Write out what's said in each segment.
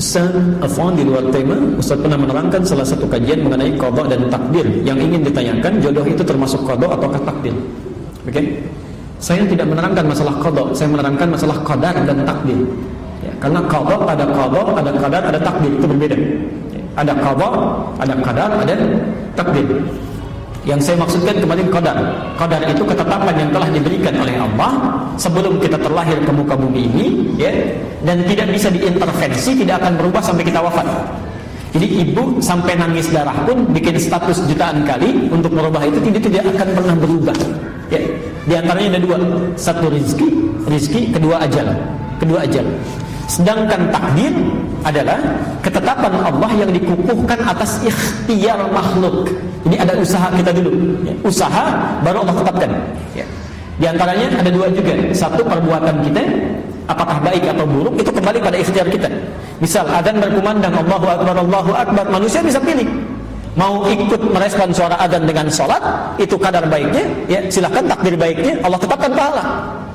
Ustaz, afwan di luar tema, Ustaz pernah menerangkan salah satu kajian mengenai qada dan takdir. Yang ingin ditanyakan, jodoh itu termasuk qada ataukah takdir? Oke? Saya tidak menerangkan masalah qada, saya menerangkan masalah qadar dan takdir. Ya, karena qada, ada qadar, ada takdir, itu berbeda. Ya, ada qada, ada qadar, ada takdir. Yang saya maksudkan kemarin qadar. Qadar itu ketetapan yang telah diberikan oleh Allah sebelum kita terlahir ke muka bumi ini, ya, dan tidak bisa diintervensi, tidak akan berubah sampai kita wafat. Jadi ibu sampai nangis darah pun bikin status jutaan kali untuk merubah itu tidak akan pernah berubah. Ya, di antaranya ada dua, satu rizki, kedua ajal. Sedangkan takdir adalah ketetapan Allah yang dikukuhkan atas ikhtiar makhluk. Ini ada usaha kita dulu, ya. Usaha baru Allah tetapkan, ya. Di antaranya ada dua juga. Satu, perbuatan kita apakah baik atau buruk itu kembali pada ikhtiar kita. Misal adzan berkumandang Allahu Akbar, manusia bisa pilih mau ikut merespon suara adzan dengan sholat, itu kadar baiknya, ya silakan, takdir baiknya Allah tetapkan pahala.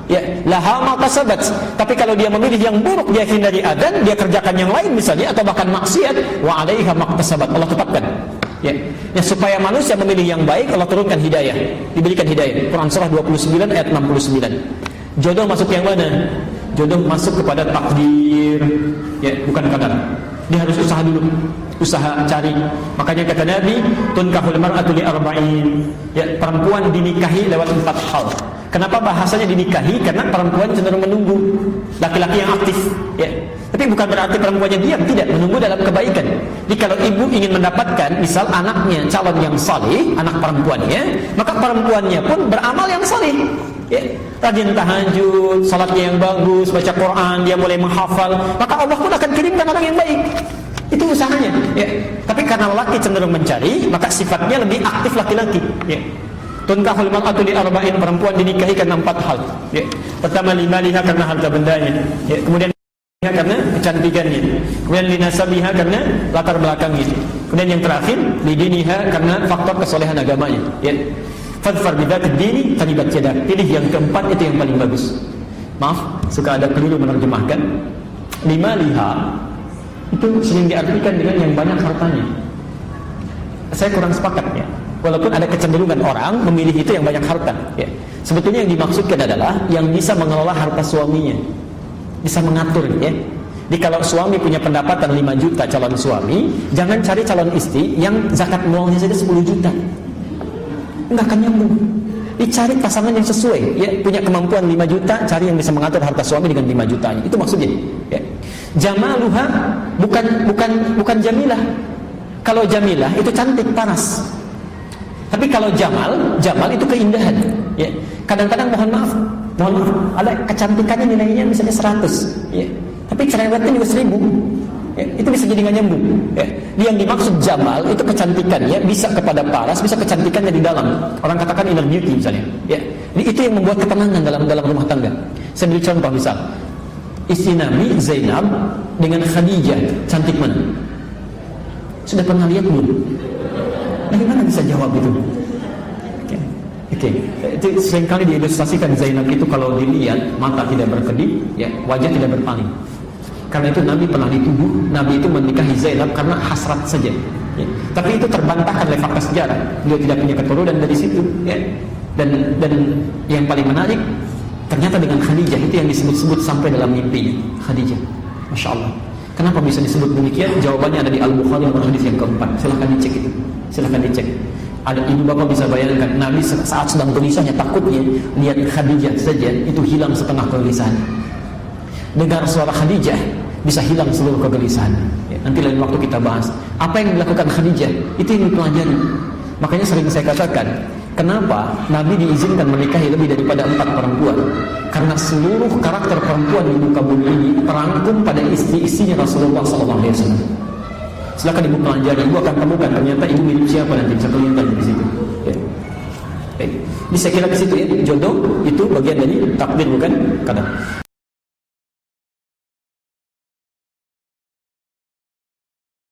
Ya, laha ma kasabat. Tapi kalau dia memilih yang buruk, dia hindari adzan, dia kerjakan yang lain misalnya, atau bahkan maksiat, wa 'alaiha maktasabat, Allah tetapkan. Ya, supaya manusia memilih yang baik, Allah turunkan hidayah, diberikan hidayah. Quran surah 29 ayat 69. Jodoh masuk yang mana? Jodoh masuk kepada takdir, ya, bukan qadar. Dia harus usaha dulu, usaha cari. Makanya kata Nabi, tunkahul mar'atu li arba'in. Ya, perempuan dinikahi lewat 4 hal. Kenapa bahasanya dinikahi? Karena perempuan cenderung menunggu laki-laki yang aktif, ya. Tapi bukan berarti perempuannya diam, tidak, menunggu dalam kebaikan. Jadi kalau ibu ingin mendapatkan misal anaknya calon yang saleh, anak perempuannya, maka perempuannya pun beramal yang saleh, ya. Rajin tahajud, salatnya yang bagus, baca Quran, dia mulai menghafal, maka Allah pun akan kirimkan orang yang baik. Itu usahanya, ya. Tapi karena laki cenderung mencari, maka sifatnya lebih aktif laki-laki, ya. Tunkahul mar'atu li arba'in, perempuan dinikahi karena 4 hal. Ya. Pertama, limaliha, karena harta bendanya. Ya. Kemudian karena kecantikannya. Kemudian linasabiha, karena latar belakangnya. Kemudian yang terakhir, lidiniha, karena faktor kesolehan agamanya. Ya. Fadfar bidzatid dini taribat yadak. Pilih yang keempat, itu yang paling bagus. Maaf, suka ada keliru menerjemahkan. Limaliha itu sering diartikan dengan yang banyak hartanya. Saya kurang sepakat, ya. Walaupun ada kecenderungan orang memilih itu yang banyak harta, ya. Sebetulnya yang dimaksudkan adalah yang bisa mengelola harta suaminya, bisa mengatur, ya. Jadi kalau suami punya pendapatan 5 juta calon suami, jangan cari calon istri yang zakat mualnya saja 10 juta. Enggak akan nyambung. Dicari pasangan yang sesuai, ya, punya kemampuan 5 juta, cari yang bisa mengatur harta suami dengan 5 jutanya. Itu maksudnya, ya. Jamaluha bukan jamilah. Kalau jamilah itu cantik, paras. Tapi kalau jamal itu keindahan, ya. Kadang-kadang mohon maaf, ada kecantikannya nilainya misalnya 100, ya. Tapi cerewetnya juga 1000, ya. Itu bisa jadi nggak nyambung, ya. Yang dimaksud jamal itu kecantikannya bisa kepada paras, bisa kecantikannya di dalam. Orang katakan inner beauty misalnya, ya. Jadi itu yang membuat ketenangan dalam rumah tangga. Saya beri contoh, misal istri Nabi Zainab dengan Khadijah, cantik mana? Sudah pernah lihat belum? Bagaimana bisa jawab itu? Oke. Itu seringkali diilustrasikan Zainab itu kalau dilihat mata tidak berkedip, ya, wajah tidak berpaling. Karena itu Nabi pernah dituduh, Nabi itu menikahi Zainab karena hasrat saja, ya. Tapi itu terbantahkan oleh fakta sejarah. Beliau tidak punya keturunan dari situ, ya. Dan yang paling menarik, ternyata dengan Khadijah itu yang disebut-sebut sampai dalam mimpinya. Khadijah, Masya Allah. Kenapa bisa disebut demikian? Jawabannya ada di Al-Bukhari nomor hadis yang keempat. Silahkan dicek itu. Silahkan dicek. Ada ibu bapak bisa bayangkan, Nabi saat sedang gelisahnya, takutnya lihat Khadijah saja itu hilang setengah kegelisahan. Dengar suara Khadijah bisa hilang seluruh kegelisahan, ya. Nanti lain waktu kita bahas apa yang dilakukan Khadijah, itu yang dipelajari. Makanya sering saya katakan, kenapa Nabi diizinkan menikahi lebih daripada 4 perempuan? Karena seluruh karakter perempuan di muka bumi ini terangkum pada istri-istrinya Rasulullah SAW. Silakan ibu pelajari, ibu akan temukan ternyata ibu mirip siapa nanti, bisa kelihatan di situ. Ya. Baik. Jadi saya kira ke situ, ya, jodoh itu bagian dari takdir, bukan qadar.